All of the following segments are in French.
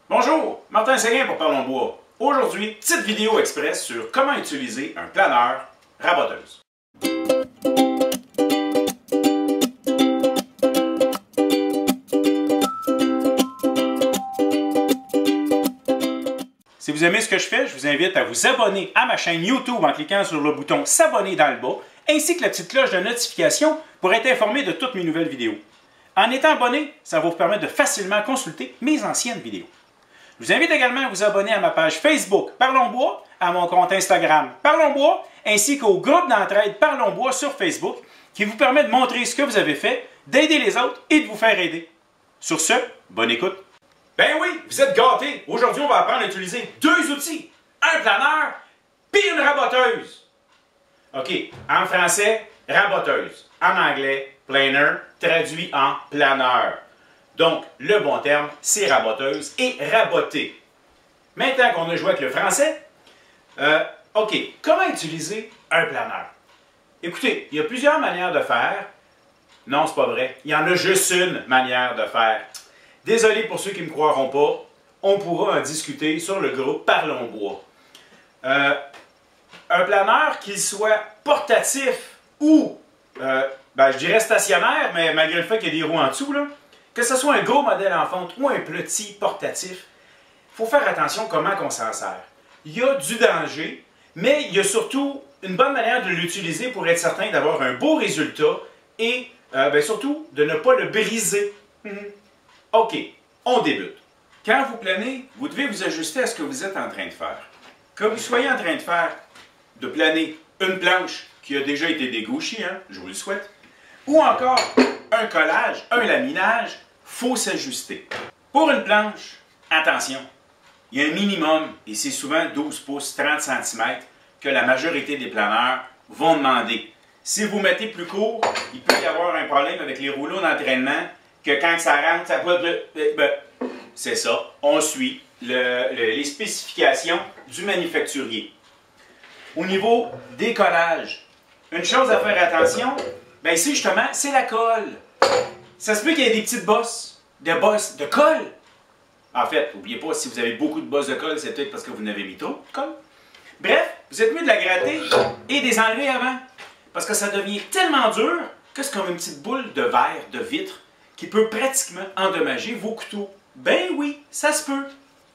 Bonjour, Martin Séguin pour Parlons Bois. Aujourd'hui, petite vidéo express sur comment utiliser un planeur raboteuse. Si vous aimez ce que je fais, je vous invite à vous abonner à ma chaîne YouTube en cliquant sur le bouton s'abonner dans le bas, ainsi que la petite cloche de notification pour être informé de toutes mes nouvelles vidéos. En étant abonné, ça va vous permettre de facilement consulter mes anciennes vidéos. Je vous invite également à vous abonner à ma page Facebook Parlons Bois, à mon compte Instagram Parlons Bois, ainsi qu'au groupe d'entraide Parlons Bois sur Facebook, qui vous permet de montrer ce que vous avez fait, d'aider les autres et de vous faire aider. Sur ce, bonne écoute. Ben oui, vous êtes gâtés. Aujourd'hui, on va apprendre à utiliser deux outils. Un planeur, puis une raboteuse. OK, en français, raboteuse. En anglais, planer, traduit en planeur. Donc, le bon terme, c'est raboteuse et raboter. Maintenant qu'on a joué avec le français, OK, comment utiliser un planeur? Écoutez, il y a plusieurs manières de faire. Non, c'est pas vrai. Il y en a juste une manière de faire. Désolé pour ceux qui ne me croiront pas, on pourra en discuter sur le groupe Parlons Bois. Un planeur, qu'il soit portatif ou, je dirais stationnaire, mais malgré le fait qu'il y a des roues en dessous, là, que ce soit un gros modèle en fonte ou un petit portatif, il faut faire attention à comment on s'en sert. Il y a du danger, mais il y a surtout une bonne manière de l'utiliser pour être certain d'avoir un beau résultat et surtout de ne pas le briser. OK, on débute. Quand vous planez, vous devez vous ajuster à ce que vous êtes en train de faire. Que vous soyez en train de planer une planche qui a déjà été dégauchée, je vous le souhaite, ou encore un collage, un laminage, il faut s'ajuster. Pour une planche, attention, il y a un minimum, et c'est souvent 12 pouces, 30 cm, que la majorité des planeurs vont demander. Si vous mettez plus court, il peut y avoir un problème avec les rouleaux d'entraînement, que quand ça rentre, ça peut... c'est ça, on suit les spécifications du manufacturier. Au niveau des collages, une chose à faire attention, ici justement, c'est la colle. Ça se peut qu'il y ait des petites bosses de colle. En fait, n'oubliez pas, si vous avez beaucoup de bosses de colle, c'est peut-être parce que vous n'avez mis trop de colle. Bref, vous êtes mieux de la gratter et de les enlever avant. Parce que ça devient tellement dur que c'est comme une petite boule de verre, de vitre, qui peut pratiquement endommager vos couteaux. Ben oui, ça se peut.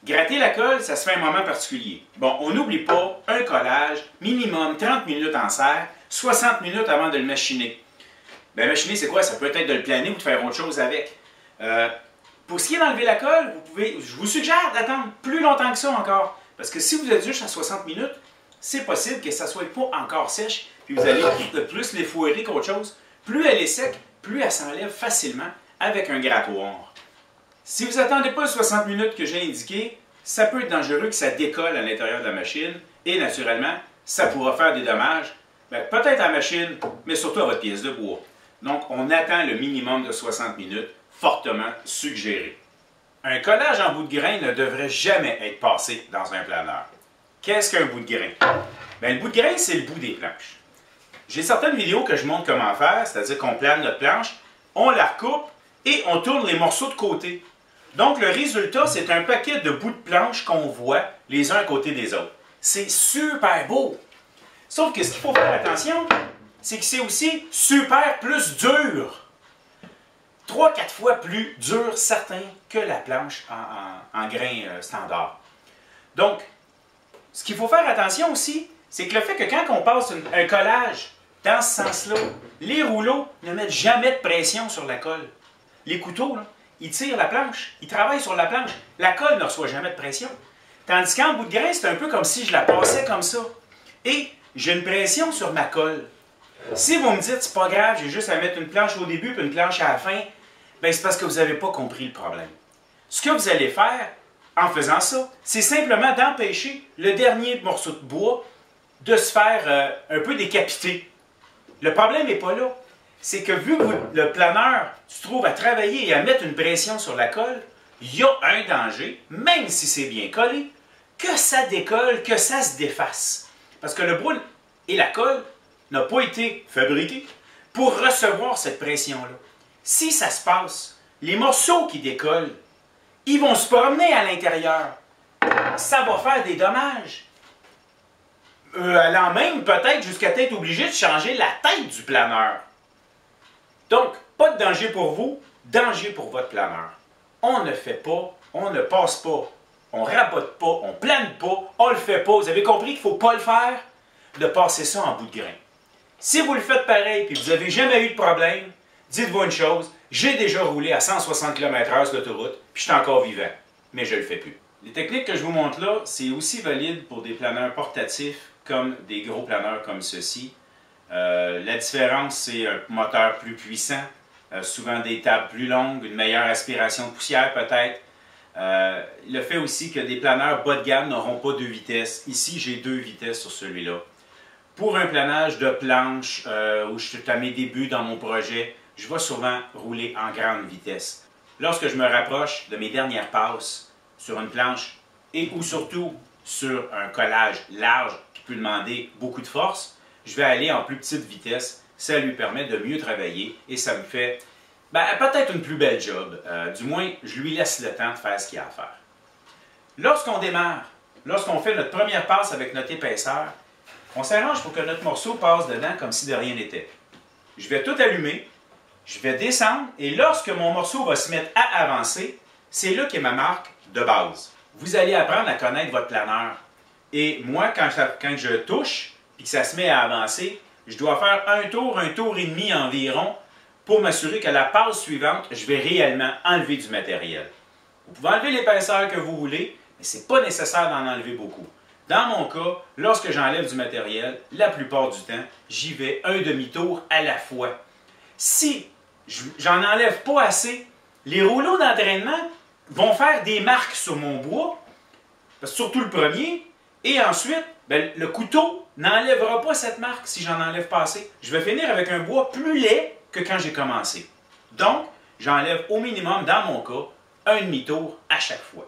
Gratter la colle, ça se fait à un moment particulier. Bon, on n'oublie pas, un collage, minimum 30 minutes en serre, 60 minutes avant de le machiner. Ben, machiner, c'est quoi? Ça peut être de le planer ou de faire autre chose avec. Pour ce qui est d'enlever la colle, je vous suggère d'attendre plus longtemps que ça encore. Parce que si vous êtes juste à 60 minutes, c'est possible que ça ne soit pas encore sèche, puis vous allez plus l'effouérer qu'autre chose. Plus elle est sec, plus elle s'enlève facilement avec un grattoir. Si vous n'attendez pas les 60 minutes que j'ai indiqué, ça peut être dangereux que ça décolle à l'intérieur de la machine et naturellement, ça pourra faire des dommages, peut-être à la machine, mais surtout à votre pièce de bois. Donc, on attend le minimum de 60 minutes, fortement suggéré. Un collage en bout de grain ne devrait jamais être passé dans un planeur. Qu'est-ce qu'un bout de grain? Le bout de grain, c'est le bout des planches. J'ai certaines vidéos que je montre comment faire, c'est-à-dire qu'on plane notre planche, on la recoupe et on tourne les morceaux de côté. Donc, le résultat, c'est un paquet de bouts de planche qu'on voit les uns à côté des autres. C'est super beau! Sauf que ce qu'il faut faire attention, c'est que c'est aussi super plus dur. 3-4 fois plus dur, certain, que la planche en grain standard. Donc, ce qu'il faut faire attention aussi, c'est que le fait que quand on passe un collage dans ce sens-là, les rouleaux ne mettent jamais de pression sur la colle. Les couteaux, là, ils tirent la planche, ils travaillent sur la planche. La colle ne reçoit jamais de pression. Tandis qu'en bout de grain, c'est un peu comme si je la passais comme ça. Et j'ai une pression sur ma colle. Si vous me dites, c'est pas grave, j'ai juste à mettre une planche au début et une planche à la fin, c'est parce que vous n'avez pas compris le problème. Ce que vous allez faire en faisant ça, c'est simplement d'empêcher le dernier morceau de bois de se faire un peu décapiter. Le problème n'est pas là. C'est que vu que le planeur se trouve à travailler et à mettre une pression sur la colle, il y a un danger, même si c'est bien collé, que ça décolle, que ça se défasse. Parce que le bois et la colle n'ont pas été fabriqués pour recevoir cette pression-là. Si ça se passe, les morceaux qui décollent, Ils vont se promener à l'intérieur. Ça va faire des dommages. Allant même peut-être jusqu'à être obligé de changer la tête du planeur. Donc, pas de danger pour vous, danger pour votre planeur. On ne fait pas, on ne passe pas, on rabote pas, on plane pas, on le fait pas. Vous avez compris qu'il ne faut pas le faire, de passer ça en bout de grain. Si vous le faites pareil et que vous n'avez jamais eu de problème, dites-vous une chose, j'ai déjà roulé à 160 km/h sur l'autoroute, puis je suis encore vivant, mais je ne le fais plus. Les techniques que je vous montre là, c'est aussi valide pour des planeurs portatifs comme des gros planeurs comme ceux-ci. La différence, c'est un moteur plus puissant, souvent des tables plus longues, une meilleure aspiration de poussière peut-être. Le fait aussi que des planeurs bas de gamme n'auront pas 2 vitesses. Ici, j'ai 2 vitesses sur celui-là. Pour un planage de planche où je suis à mes débuts dans mon projet, je vais souvent rouler en grande vitesse. Lorsque je me rapproche de mes dernières passes sur une planche et ou surtout sur un collage large qui peut demander beaucoup de force, je vais aller en plus petite vitesse. Ça lui permet de mieux travailler et ça me fait peut-être une plus belle job. Du moins, je lui laisse le temps de faire ce qu'il a à faire. Lorsqu'on démarre, lorsqu'on fait notre première passe avec notre épaisseur, on s'arrange pour que notre morceau passe dedans comme si de rien n'était. Je vais tout allumer, je vais descendre et lorsque mon morceau va se mettre à avancer, c'est là qu'est ma marque de base. Vous allez apprendre à connaître votre planeur. Et moi, quand je touche et que ça se met à avancer, je dois faire un tour et demi environ pour m'assurer que la passe suivante, je vais réellement enlever du matériel. Vous pouvez enlever l'épaisseur que vous voulez, mais ce n'est pas nécessaire d'en enlever beaucoup. Dans mon cas, lorsque j'enlève du matériel, la plupart du temps, j'y vais un demi-tour à la fois. Si j'en enlève pas assez, les rouleaux d'entraînement vont faire des marques sur mon bois, surtout le premier, et ensuite, le couteau n'enlèvera pas cette marque si j'en enlève pas assez. Je vais finir avec un bois plus laid que quand j'ai commencé. Donc, j'enlève au minimum, dans mon cas, un demi-tour à chaque fois.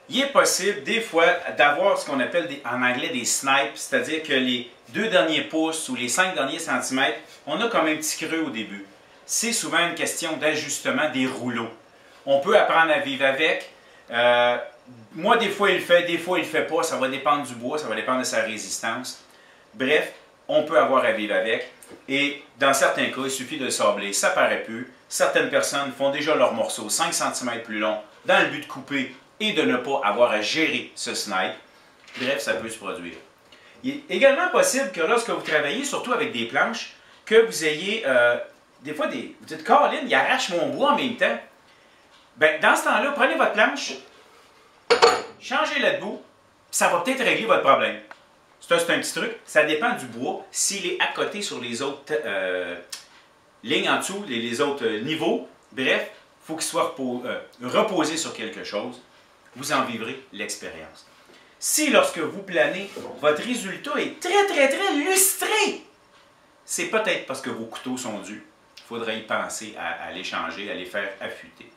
Il est possible, des fois, d'avoir ce qu'on appelle en anglais des snipes, c'est-à-dire que les 2 derniers pouces ou les 5 derniers centimètres, on a comme un petit creux au début. C'est souvent une question d'ajustement des rouleaux. On peut apprendre à vivre avec. Moi, des fois, il le fait, des fois, il ne le fait pas. Ça va dépendre du bois, ça va dépendre de sa résistance. Bref, on peut avoir à vivre avec. Et dans certains cas, il suffit de le sabler. Ça paraît peu. Certaines personnes font déjà leur morceau 5 cm plus long dans le but de couper et de ne pas avoir à gérer ce snipe. Bref, ça peut se produire. Il est également possible que lorsque vous travaillez, surtout avec des planches, que vous ayez des fois vous dites « Colin, il arrache mon bois en même temps ». Dans ce temps-là, prenez votre planche, changez-la debout, ça va peut-être régler votre problème. C'est un petit truc, ça dépend du bois. S'il est à côté sur les autres lignes en dessous, les autres niveaux, bref, il faut qu'il soit reposé sur quelque chose. Vous en vivrez l'expérience. Si, lorsque vous planez, votre résultat est très lustré, c'est peut-être parce que vos couteaux sont dus. Il faudrait y penser à les changer, à les faire affûter.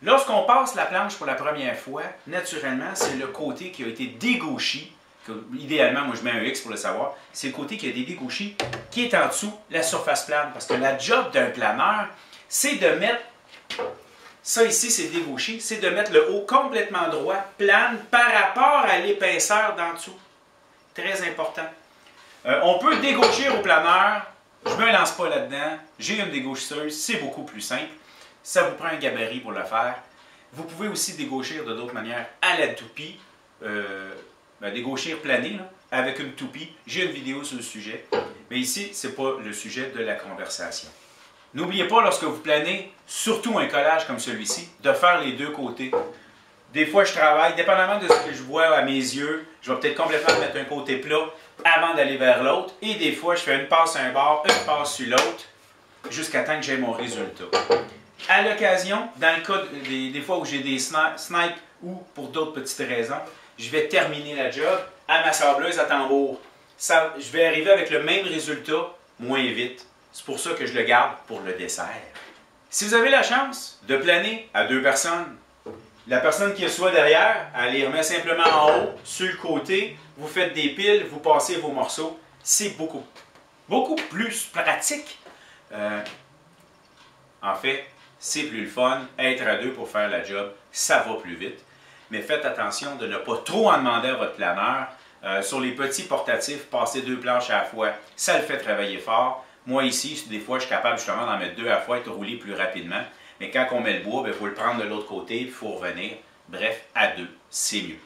Lorsqu'on passe la planche pour la première fois, naturellement, c'est le côté qui a été dégauchi. Idéalement, moi je mets un X pour le savoir. C'est le côté qui a été dégauchi, qui est en dessous, la surface plane. Parce que la job d'un planeur, c'est de mettre... Ça ici, c'est dégauché, c'est de mettre le haut complètement droit, plane, par rapport à l'épaisseur d'en dessous. Très important. On peut dégaucher au planeur. Je ne me lance pas là-dedans. J'ai une dégaucheuse, c'est beaucoup plus simple. Ça vous prend un gabarit pour le faire. Vous pouvez aussi dégaucher de d'autres manières à la toupie. Dégauchir plané là, avec une toupie. J'ai une vidéo sur le sujet. Mais ici, ce n'est pas le sujet de la conversation. N'oubliez pas, lorsque vous planez, surtout un collage comme celui-ci, de faire les deux côtés. Des fois, je travaille, dépendamment de ce que je vois à mes yeux, je vais peut-être complètement mettre un côté plat avant d'aller vers l'autre. Et des fois, je fais une passe à un bord, une passe sur l'autre, jusqu'à temps que j'ai mon résultat. À l'occasion, dans le cas des fois où j'ai des snipes ou pour d'autres petites raisons, je vais terminer la job à ma sableuse à tambour. Je vais arriver avec le même résultat, moins vite. C'est pour ça que je le garde pour le dessert. Si vous avez la chance de planer à 2 personnes, la personne qui est soit derrière, elle les remet simplement en haut, sur le côté, vous faites des piles, vous passez vos morceaux. C'est beaucoup plus pratique. En fait, c'est plus le fun. Être à 2 pour faire la job, ça va plus vite. Mais faites attention de ne pas trop en demander à votre planeur. Sur les petits portatifs, passer 2 planches à la fois, ça le fait travailler fort. Moi ici, des fois, je suis capable justement d'en mettre 2 à la fois et de rouler plus rapidement. Mais quand on met le bois, il faut le prendre de l'autre côté, il faut revenir. Bref, à 2, c'est mieux.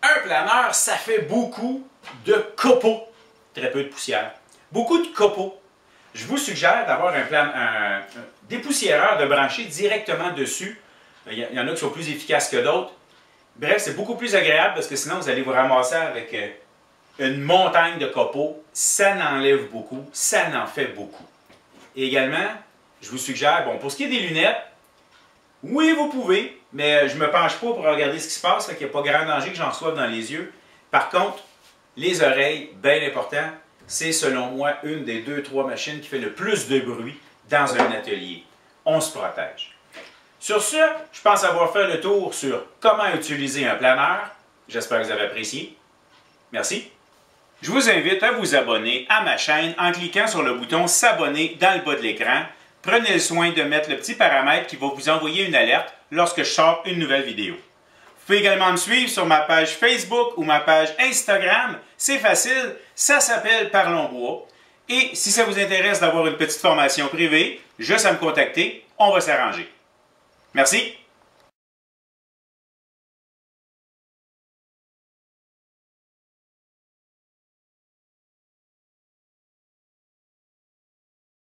Un planeur, ça fait beaucoup de copeaux. Très peu de poussière. Beaucoup de copeaux. Je vous suggère d'avoir un dépoussiéreur de brancher directement dessus. Il y en a qui sont plus efficaces que d'autres. Bref, c'est beaucoup plus agréable parce que sinon, vous allez vous ramasser avec une montagne de copeaux. Ça n'enlève beaucoup, ça n'en fait beaucoup. Et également, je vous suggère, bon, pour ce qui est des lunettes, oui, vous pouvez, mais je ne me penche pas pour regarder ce qui se passe, qu'il n'y a pas grand danger que j'en reçoive dans les yeux. Par contre, les oreilles, bien important, c'est selon moi une des 2-3 machines qui fait le plus de bruit dans un atelier. On se protège. Sur ce, je pense avoir fait le tour sur comment utiliser un planeur. J'espère que vous avez apprécié. Merci. Je vous invite à vous abonner à ma chaîne en cliquant sur le bouton s'abonner dans le bas de l'écran. Prenez le soin de mettre le petit paramètre qui va vous envoyer une alerte lorsque je sors une nouvelle vidéo. Vous pouvez également me suivre sur ma page Facebook ou ma page Instagram. C'est facile, ça s'appelle Parlons Bois. Et si ça vous intéresse d'avoir une petite formation privée, juste à me contacter, on va s'arranger. Merci.